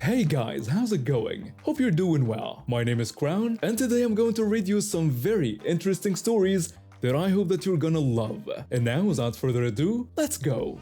Hey guys, how's it going? Hope you're doing well. My name is Crown, and today I'm going to read you some very interesting stories that I hope that you're gonna love. And now, without further ado, let's go!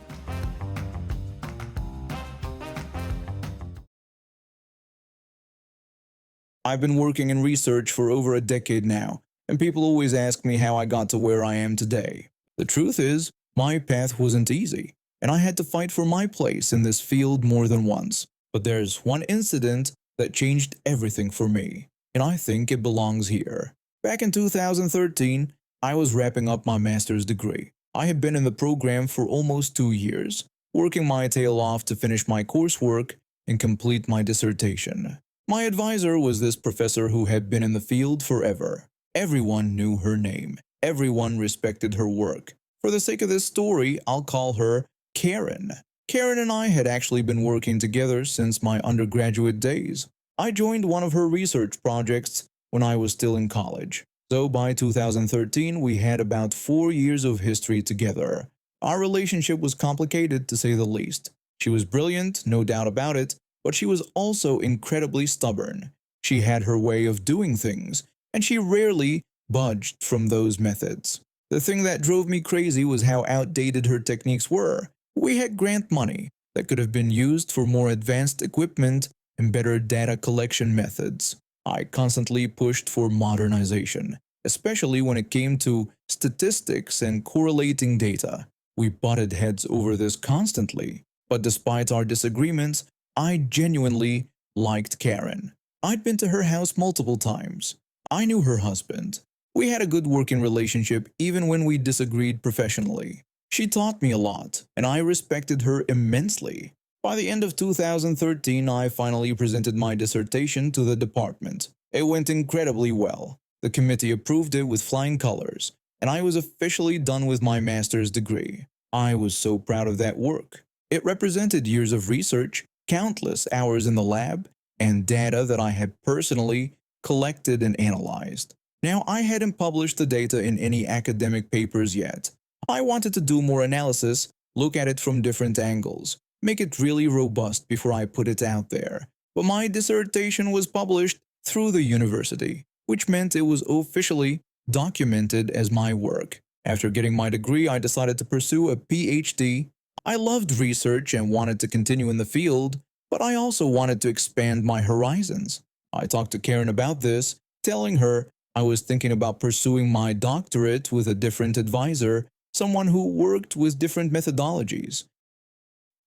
I've been working in research for over a decade now, and people always ask me how I got to where I am today. The truth is, my path wasn't easy, and I had to fight for my place in this field more than once. But there's one incident that changed everything for me, and I think it belongs here. Back in 2013, I was wrapping up my master's degree. I had been in the program for almost 2 years, working my tail off to finish my coursework and complete my dissertation. My advisor was this professor who had been in the field forever. Everyone knew her name. Everyone respected her work. For the sake of this story, I'll call her Karen. Karen and I had actually been working together since my undergraduate days. I joined one of her research projects when I was still in college. So by 2013, we had about 4 years of history together. Our relationship was complicated, to say the least. She was brilliant, no doubt about it, but she was also incredibly stubborn. She had her way of doing things, and she rarely budged from those methods. The thing that drove me crazy was how outdated her techniques were. We had grant money that could have been used for more advanced equipment and better data collection methods. I constantly pushed for modernization, especially when it came to statistics and correlating data. We butted heads over this constantly, but despite our disagreements, I genuinely liked Karen. I'd been to her house multiple times. I knew her husband. We had a good working relationship even when we disagreed professionally. She taught me a lot, and I respected her immensely. By the end of 2013, I finally presented my dissertation to the department. It went incredibly well. The committee approved it with flying colors, and I was officially done with my master's degree. I was so proud of that work. It represented years of research, countless hours in the lab, and data that I had personally collected and analyzed. Now, I hadn't published the data in any academic papers yet. I wanted to do more analysis, look at it from different angles, make it really robust before I put it out there. But my dissertation was published through the university, which meant it was officially documented as my work. After getting my degree, I decided to pursue a PhD. I loved research and wanted to continue in the field, but I also wanted to expand my horizons. I talked to Karen about this, telling her I was thinking about pursuing my doctorate with a different advisor, someone who worked with different methodologies.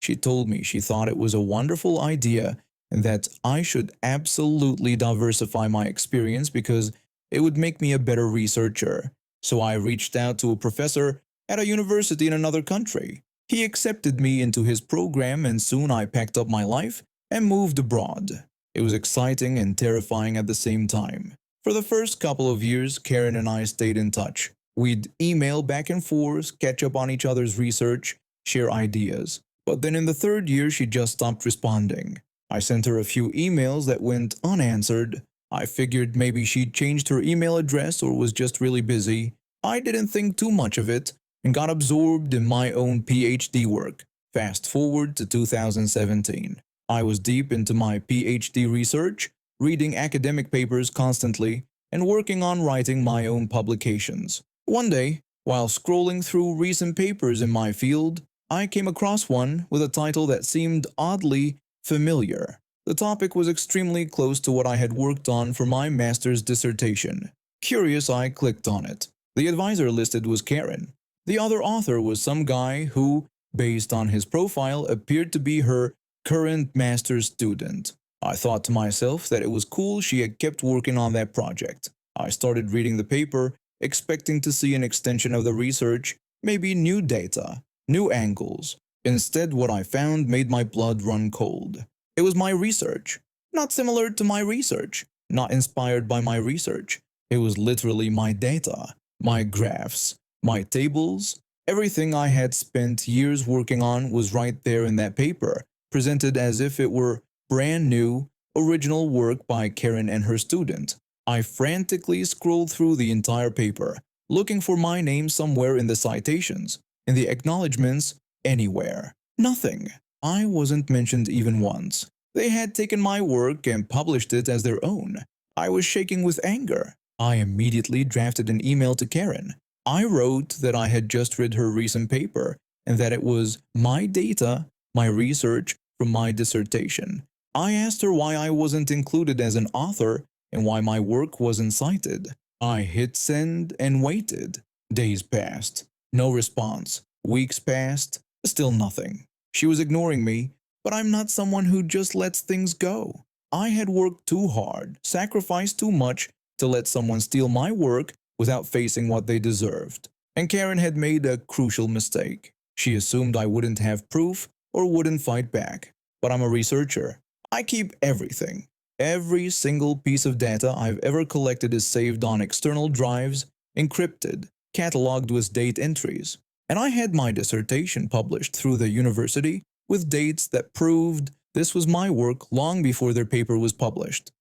She told me she thought it was a wonderful idea and that I should absolutely diversify my experience because it would make me a better researcher. So I reached out to a professor at a university in another country. He accepted me into his program, and soon I packed up my life and moved abroad. It was exciting and terrifying at the same time. For the first couple of years, Karen and I stayed in touch. We'd email back and forth, catch up on each other's research, share ideas. But then in the third year, she just stopped responding. I sent her a few emails that went unanswered. I figured maybe she'd changed her email address or was just really busy. I didn't think too much of it and got absorbed in my own PhD work. Fast forward to 2017. I was deep into my PhD research, reading academic papers constantly, and working on writing my own publications. One day, while scrolling through recent papers in my field, I came across one with a title that seemed oddly familiar. The topic was extremely close to what I had worked on for my master's dissertation. Curious, I clicked on it. The advisor listed was Karen. The other author was some guy who, based on his profile, appeared to be her current master's student. I thought to myself that it was cool she had kept working on that project. I started reading the paper, expecting to see an extension of the research, maybe new data, new angles. Instead, what I found made my blood run cold. It was my research. Not similar to my research, not inspired by my research. It was literally my data, my graphs, my tables. Everything I had spent years working on was right there in that paper, presented as if it were brand new, original work by Karen and her student. I frantically scrolled through the entire paper, looking for my name somewhere in the citations, in the acknowledgements, anywhere. Nothing. I wasn't mentioned even once. They had taken my work and published it as their own. I was shaking with anger. I immediately drafted an email to Karen. I wrote that I had just read her recent paper and that it was my data, my research from my dissertation. I asked her why I wasn't included as an author and why my work wasn't cited. I hit send and waited. Days passed. No response. Weeks passed. Still nothing. She was ignoring me, but I'm not someone who just lets things go. I had worked too hard, sacrificed too much to let someone steal my work without facing what they deserved. And Karen had made a crucial mistake. She assumed I wouldn't have proof or wouldn't fight back. But I'm a researcher. I keep everything. Every single piece of data I've ever collected is saved on external drives, encrypted, cataloged with date entries. And I had my dissertation published through the university with dates that proved this was my work long before their paper was published.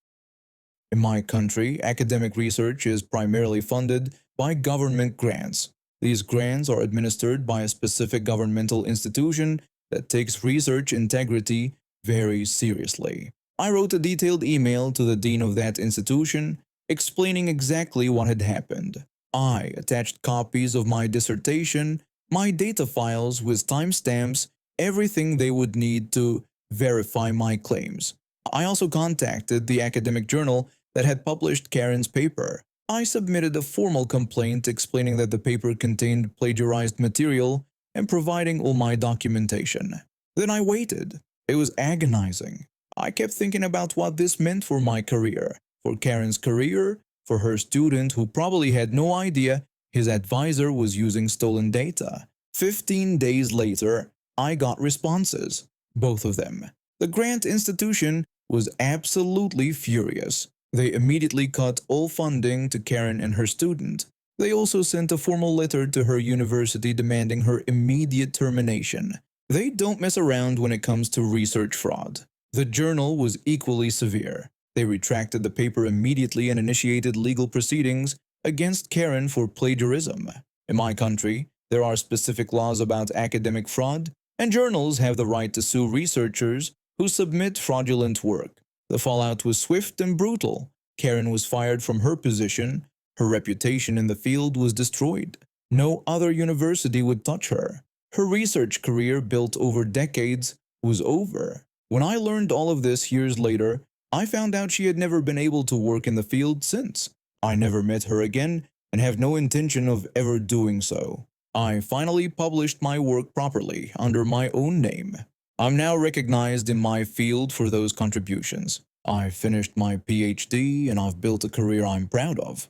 In my country, academic research is primarily funded by government grants. These grants are administered by a specific governmental institution that takes research integrity very seriously. I wrote a detailed email to the dean of that institution explaining exactly what had happened. I attached copies of my dissertation, my data files with timestamps, everything they would need to verify my claims. I also contacted the academic journal that had published Karen's paper. I submitted a formal complaint explaining that the paper contained plagiarized material and providing all my documentation. Then I waited. It was agonizing. I kept thinking about what this meant for my career, for Karen's career, for her student who probably had no idea his advisor was using stolen data. 15 days later, I got responses, both of them. The grant institution was absolutely furious. They immediately cut all funding to Karen and her student. They also sent a formal letter to her university demanding her immediate termination. They don't mess around when it comes to research fraud. The journal was equally severe. They retracted the paper immediately and initiated legal proceedings against Karen for plagiarism. In my country, there are specific laws about academic fraud, and journals have the right to sue researchers who submit fraudulent work. The fallout was swift and brutal. Karen was fired from her position. Her reputation in the field was destroyed. No other university would touch her. Her research career, built over decades, was over. When I learned all of this years later, I found out she had never been able to work in the field since. I never met her again and have no intention of ever doing so. I finally published my work properly under my own name. I'm now recognized in my field for those contributions. I finished my PhD and I've built a career I'm proud of.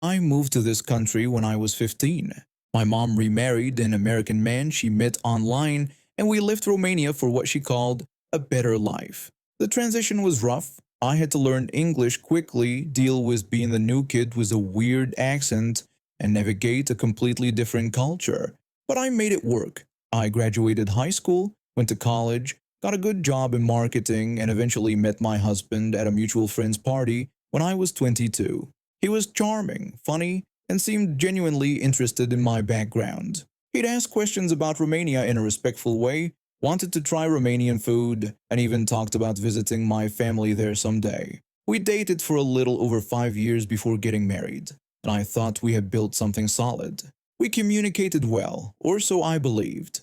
I moved to this country when I was 15. My mom remarried an American man she met online, and we left Romania for what she called a better life. The transition was rough. I had to learn English quickly, deal with being the new kid with a weird accent, and navigate a completely different culture. But I made it work. I graduated high school, went to college, got a good job in marketing, and eventually met my husband at a mutual friend's party when I was 22. He was charming, funny, and seemed genuinely interested in my background. He'd ask questions about Romania in a respectful way, wanted to try Romanian food, and even talked about visiting my family there someday. We dated for a little over 5 years before getting married, and I thought we had built something solid. We communicated well, or so I believed.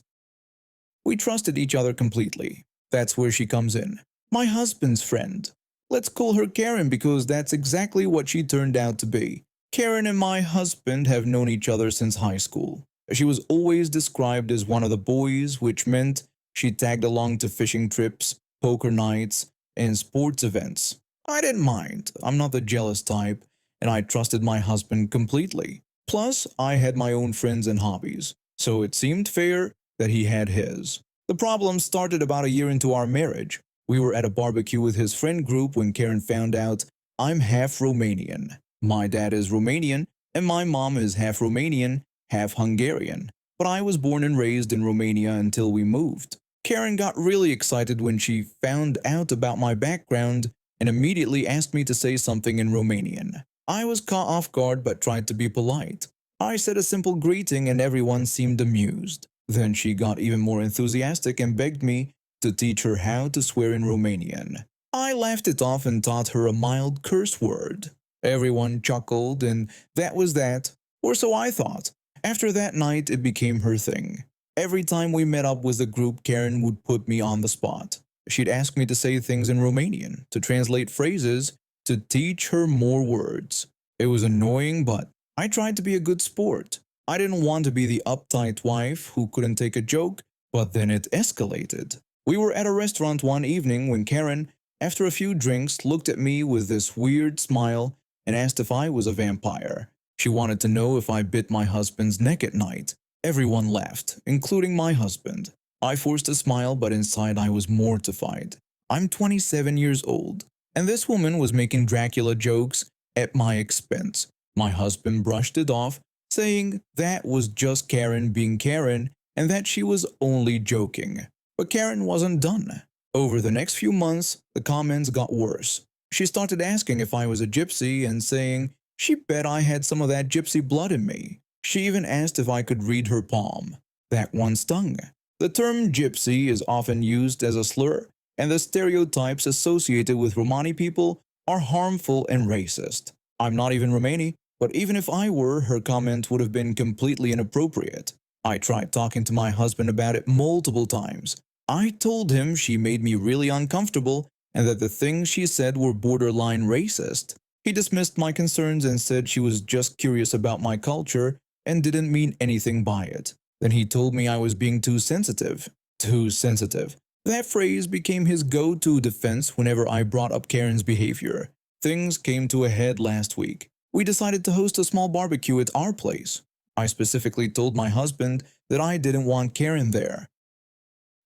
We trusted each other completely. That's where she comes in. My husband's friend. Let's call her Karen because that's exactly what she turned out to be. Karen and my husband have known each other since high school. She was always described as one of the boys, which meant she tagged along to fishing trips, poker nights, and sports events. I didn't mind. I'm not the jealous type, and I trusted my husband completely. Plus, I had my own friends and hobbies, so it seemed fair that he had his. The problem started about a year into our marriage. We were at a barbecue with his friend group when Karen found out I'm half Romanian. My dad is Romanian, and my mom is half Romanian, half Hungarian. But I was born and raised in Romania until we moved. Karen got really excited when she found out about my background and immediately asked me to say something in Romanian. I was caught off guard but tried to be polite. I said a simple greeting and everyone seemed amused. Then she got even more enthusiastic and begged me to teach her how to swear in Romanian. I laughed it off and taught her a mild curse word. Everyone chuckled, and that was that. Or so I thought. After that night, it became her thing. Every time we met up with the group, Karen would put me on the spot. She'd ask me to say things in Romanian, to translate phrases, to teach her more words. It was annoying, but I tried to be a good sport. I didn't want to be the uptight wife who couldn't take a joke, but then it escalated. We were at a restaurant one evening when Karen, after a few drinks, looked at me with this weird smile and asked if I was a vampire. She wanted to know if I bit my husband's neck at night. Everyone laughed, including my husband. I forced a smile, but inside I was mortified. I'm 27 years old, and this woman was making Dracula jokes at my expense. My husband brushed it off, saying that was just Karen being Karen and that she was only joking. But Karen wasn't done. Over the next few months, the comments got worse. She started asking if I was a gypsy and saying she bet I had some of that gypsy blood in me. She even asked if I could read her palm. That one stung. The term gypsy is often used as a slur, and the stereotypes associated with Romani people are harmful and racist. I'm not even Romani, but even if I were, her comment would have been completely inappropriate. I tried talking to my husband about it multiple times. I told him she made me really uncomfortable and that the things she said were borderline racist. He dismissed my concerns and said she was just curious about my culture and didn't mean anything by it. Then he told me I was being too sensitive. Too sensitive. That phrase became his go-to defense whenever I brought up Karen's behavior. Things came to a head last week. We decided to host a small barbecue at our place. I specifically told my husband that I didn't want Karen there.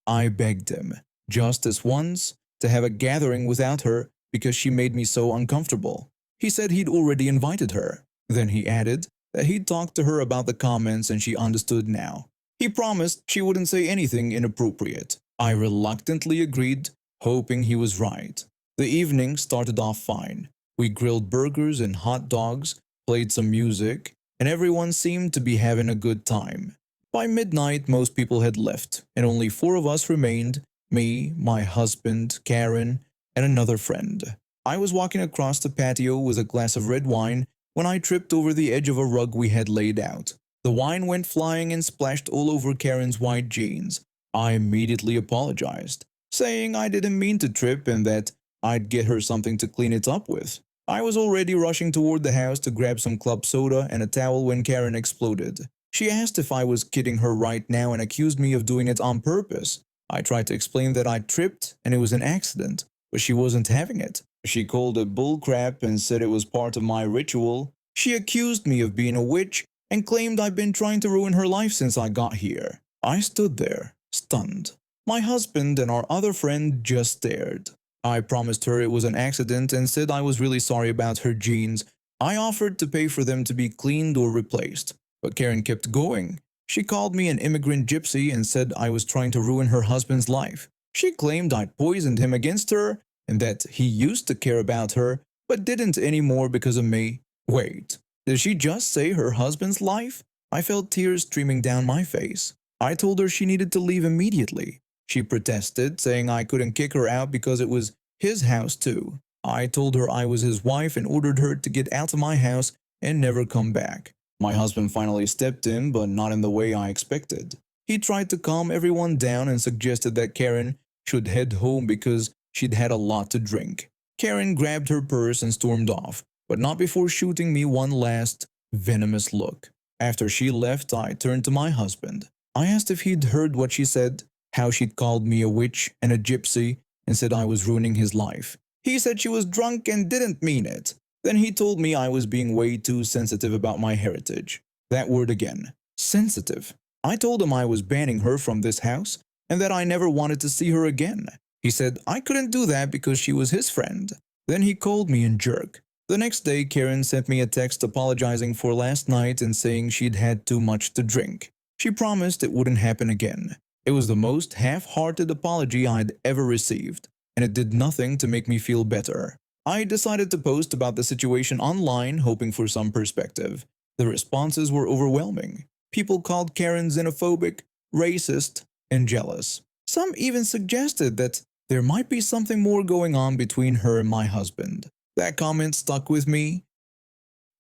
I begged him, just this once, to have a gathering without her because she made me so uncomfortable. He said he'd already invited her. Then he added that he'd talked to her about the comments and she understood now. He promised she wouldn't say anything inappropriate. I reluctantly agreed, hoping he was right. The evening started off fine. We grilled burgers and hot dogs, played some music, and everyone seemed to be having a good time. By midnight, most people had left, and only 4 of us remained: me, my husband, Karen, and another friend. I was walking across the patio with a glass of red wine when I tripped over the edge of a rug we had laid out. The wine went flying and splashed all over Karen's white jeans. I immediately apologized, saying I didn't mean to trip and that I'd get her something to clean it up with. I was already rushing toward the house to grab some club soda and a towel when Karen exploded. She asked if I was kidding her right now and accused me of doing it on purpose. I tried to explain that I tripped and it was an accident, but she wasn't having it. She called it bullcrap and said it was part of my ritual. She accused me of being a witch and claimed I'd been trying to ruin her life since I got here. I stood there, stunned. My husband and our other friend just stared. I promised her it was an accident and said I was really sorry about her jeans. I offered to pay for them to be cleaned or replaced, but Karen kept going. She called me an immigrant gypsy and said I was trying to ruin her husband's life. She claimed I'd poisoned him against her and that he used to care about her, but didn't anymore because of me. Wait, did she just say her husband's life? I felt tears streaming down my face. I told her she needed to leave immediately. She protested, saying I couldn't kick her out because it was his house too. I told her I was his wife and ordered her to get out of my house and never come back. My husband finally stepped in, but not in the way I expected. He tried to calm everyone down and suggested that Karen should head home because she'd had a lot to drink. Karen grabbed her purse and stormed off, but not before shooting me one last, venomous look. After she left, I turned to my husband. I asked if he'd heard what she said, how she'd called me a witch and a gypsy and said I was ruining his life. He said she was drunk and didn't mean it. Then he told me I was being way too sensitive about my heritage. That word again, sensitive. I told him I was banning her from this house and that I never wanted to see her again. He said I couldn't do that because she was his friend. Then he called me a jerk. The next day, Karen sent me a text apologizing for last night and saying she'd had too much to drink. She promised it wouldn't happen again. It was the most half-hearted apology I'd ever received, and it did nothing to make me feel better. I decided to post about the situation online, hoping for some perspective. The responses were overwhelming. People called Karen xenophobic, racist, and jealous. Some even suggested that there might be something more going on between her and my husband. That comment stuck with me.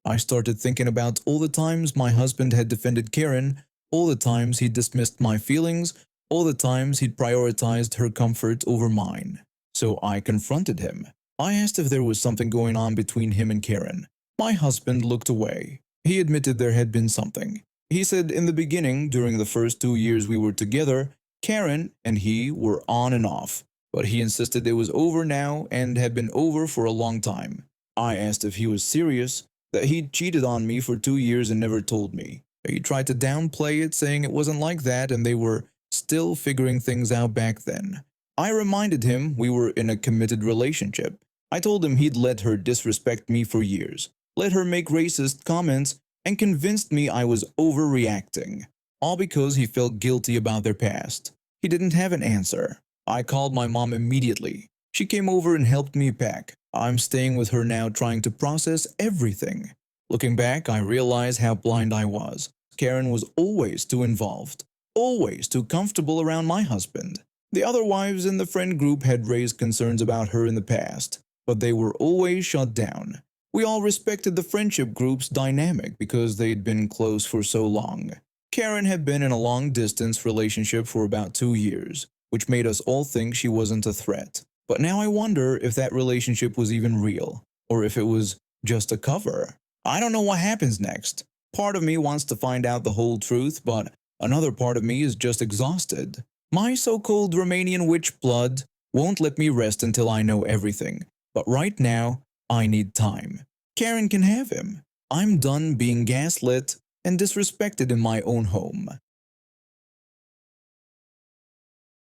I started thinking about all the times my husband had defended Karen, all the times he dismissed my feelings, all the times he'd prioritized her comfort over mine. So I confronted him. I asked if there was something going on between him and Karen. My husband looked away. He admitted there had been something. He said in the beginning, during the first 2 years we were together, Karen and he were on and off, but he insisted it was over now and had been over for a long time. I asked if he was serious, that he'd cheated on me for 2 years and never told me. He tried to downplay it, saying it wasn't like that and they were still figuring things out back then. I reminded him we were in a committed relationship. I told him he'd let her disrespect me for years, let her make racist comments, and convinced me I was overreacting, all because he felt guilty about their past. He didn't have an answer. I called my mom immediately. She came over and helped me pack. I'm staying with her now, trying to process everything. Looking back, I realize how blind I was. Karen was always too involved, always too comfortable around my husband. The other wives in the friend group had raised concerns about her in the past, but they were always shut down. We all respected the friendship group's dynamic because they'd been close for so long. Karen had been in a long-distance relationship for about 2 years, which made us all think she wasn't a threat. But now I wonder if that relationship was even real, or if it was just a cover. I don't know what happens next. Part of me wants to find out the whole truth, but another part of me is just exhausted. My so-called Romanian witch blood won't let me rest until I know everything. But right now, I need time. Karen can have him. I'm done being gaslit and disrespected in my own home.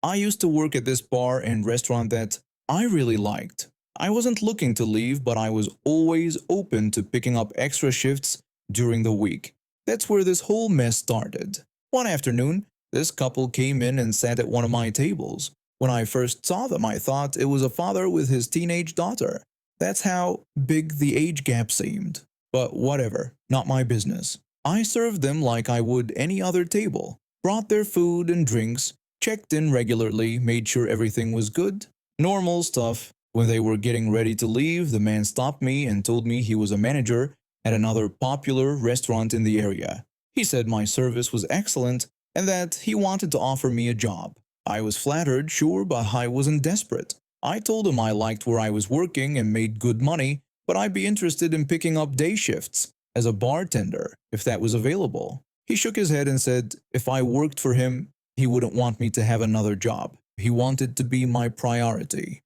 I used to work at this bar and restaurant that I really liked. I wasn't looking to leave, but I was always open to picking up extra shifts during the week. That's where this whole mess started. One afternoon, this couple came in and sat at one of my tables. When I first saw them, I thought it was a father with his teenage daughter. That's how big the age gap seemed. But whatever, not my business. I served them like I would any other table, brought their food and drinks, checked in regularly, made sure everything was good. Normal stuff. When they were getting ready to leave, the man stopped me and told me he was a manager at another popular restaurant in the area. He said my service was excellent and that he wanted to offer me a job. I was flattered, sure, but I wasn't desperate. I told him I liked where I was working and made good money, but I'd be interested in picking up day shifts as a bartender if that was available. He shook his head and said if I worked for him, he wouldn't want me to have another job. He wanted to be my priority.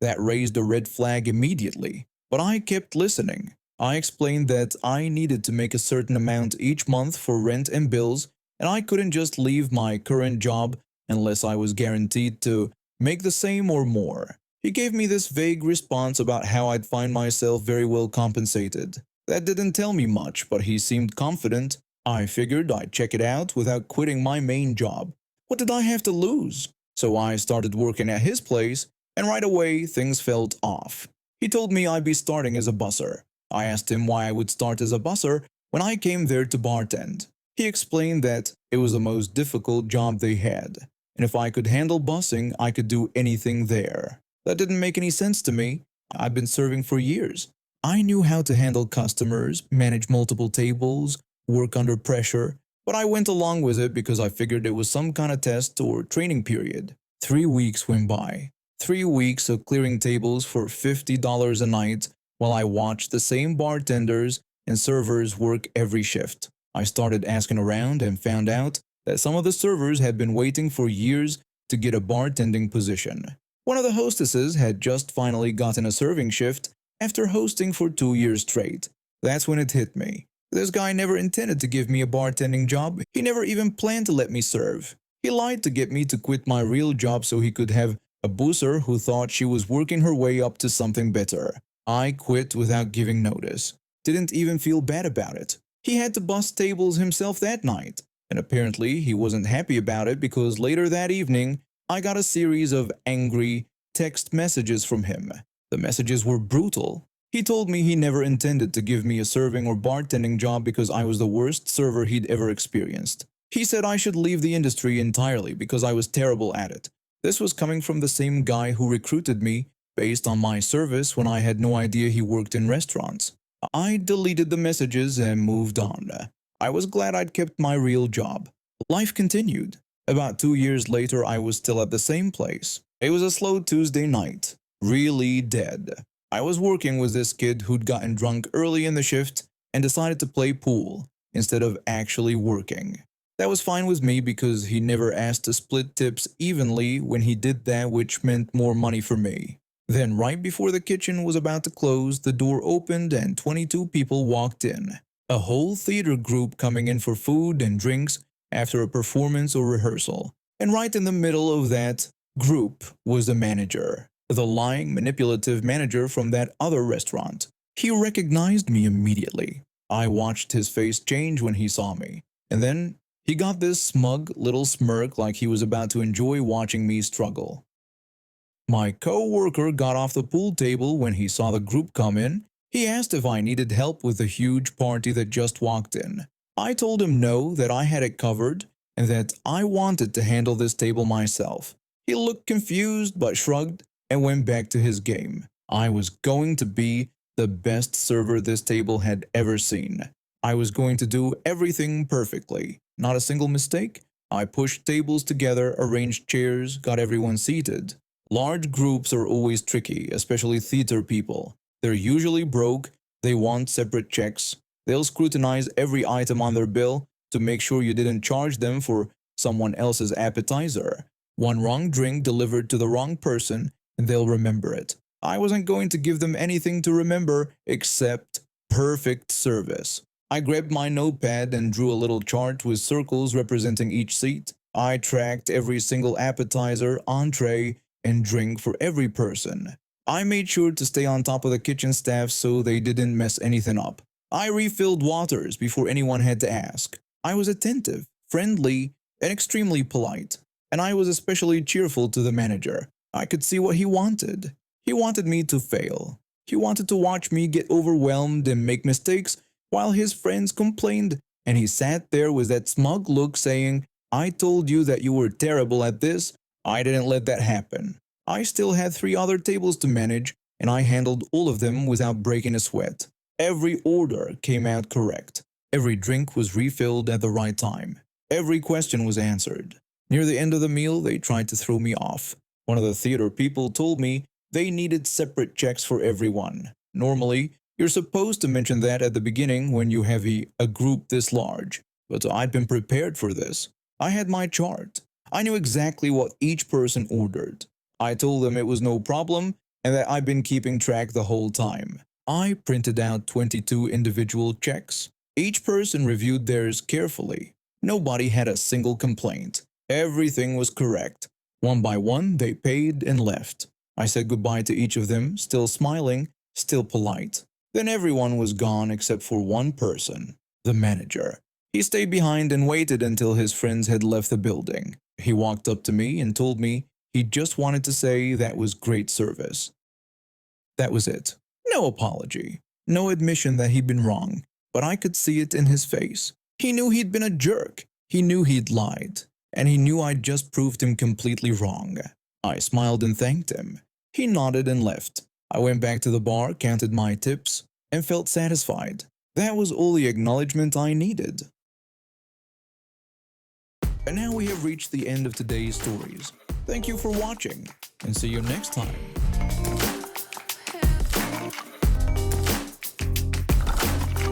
That raised a red flag immediately, but I kept listening. I explained that I needed to make a certain amount each month for rent and bills, and I couldn't just leave my current job unless I was guaranteed to make the same or more. He gave me this vague response about how I'd find myself very well compensated. That didn't tell me much, but he seemed confident. I figured I'd check it out without quitting my main job. What did I have to lose? So I started working at his place, and right away things felt off. He told me I'd be starting as a busser. I asked him why I would start as a busser when I came there to bartend. He explained that it was the most difficult job they had, and if I could handle bussing, I could do anything there. That didn't make any sense to me. I'd been serving for years. I knew how to handle customers, manage multiple tables, work under pressure, but I went along with it because I figured it was some kind of test or training period. 3 weeks went by. 3 weeks of clearing tables for $50 a night while I watched the same bartenders and servers work every shift. I started asking around and found out that some of the servers had been waiting for years to get a bartending position. One of the hostesses had just finally gotten a serving shift after hosting for 2 years straight. That's when it hit me. This guy never intended to give me a bartending job. He never even planned to let me serve. He lied to get me to quit my real job so he could have a boozer who thought she was working her way up to something better. I quit without giving notice. Didn't even feel bad about it. He had to bus tables himself that night, and apparently he wasn't happy about it because later that evening, I got a series of angry text messages from him. The messages were brutal. He told me he never intended to give me a serving or bartending job because I was the worst server he'd ever experienced. He said I should leave the industry entirely because I was terrible at it. This was coming from the same guy who recruited me based on my service when I had no idea he worked in restaurants. I deleted the messages and moved on. I was glad I'd kept my real job. Life continued. About 2 years later, I was still at the same place. It was a slow Tuesday night. Really dead. I was working with this kid who'd gotten drunk early in the shift and decided to play pool instead of actually working. That was fine with me because he never asked to split tips evenly when he did that, which meant more money for me. Then, right before the kitchen was about to close, the door opened and 22 people walked in. A whole theater group coming in for food and drinks after a performance or rehearsal. And right in the middle of that group was the manager, the lying, manipulative manager from that other restaurant. He recognized me immediately. I watched his face change when he saw me, and then he got this smug little smirk like he was about to enjoy watching me struggle. My co-worker got off the pool table when he saw the group come in. He asked if I needed help with the huge party that just walked in. I told him no, that I had it covered, and that I wanted to handle this table myself. He looked confused but shrugged and went back to his game. I was going to be the best server this table had ever seen. I was going to do everything perfectly, not a single mistake. I pushed tables together, arranged chairs, got everyone seated. Large groups are always tricky, especially theater people. They're usually broke, they want separate checks. They'll scrutinize every item on their bill to make sure you didn't charge them for someone else's appetizer. One wrong drink delivered to the wrong person, and they'll remember it. I wasn't going to give them anything to remember except perfect service. I grabbed my notepad and drew a little chart with circles representing each seat. I tracked every single appetizer, entree, and drink for every person. I made sure to stay on top of the kitchen staff so they didn't mess anything up. I refilled waters before anyone had to ask. I was attentive, friendly, and extremely polite. And I was especially cheerful to the manager. I could see what he wanted. He wanted me to fail. He wanted to watch me get overwhelmed and make mistakes while his friends complained, and he sat there with that smug look saying, "I told you that you were terrible at this. I didn't let that happen." I still had 3 other tables to manage, and I handled all of them without breaking a sweat. Every order came out correct. Every drink was refilled at the right time. Every question was answered. Near the end of the meal, they tried to throw me off. One of the theater people told me they needed separate checks for everyone. Normally, you're supposed to mention that at the beginning when you have a group this large, but I'd been prepared for this. I had my chart. I knew exactly what each person ordered. I told them it was no problem and that I'd been keeping track the whole time. I printed out 22 individual checks. Each person reviewed theirs carefully. Nobody had a single complaint. Everything was correct. One by one, they paid and left. I said goodbye to each of them, still smiling, still polite. Then everyone was gone except for one person, the manager. He stayed behind and waited until his friends had left the building. He walked up to me and told me he just wanted to say that was great service. That was it. No apology. No admission that he'd been wrong, but I could see it in his face. He knew he'd been a jerk. He knew he'd lied. And he knew I'd just proved him completely wrong. I smiled and thanked him. He nodded and left. I went back to the bar, counted my tips, and felt satisfied. That was all the acknowledgement I needed. And now we have reached the end of today's stories. Thank you for watching, and see you next time.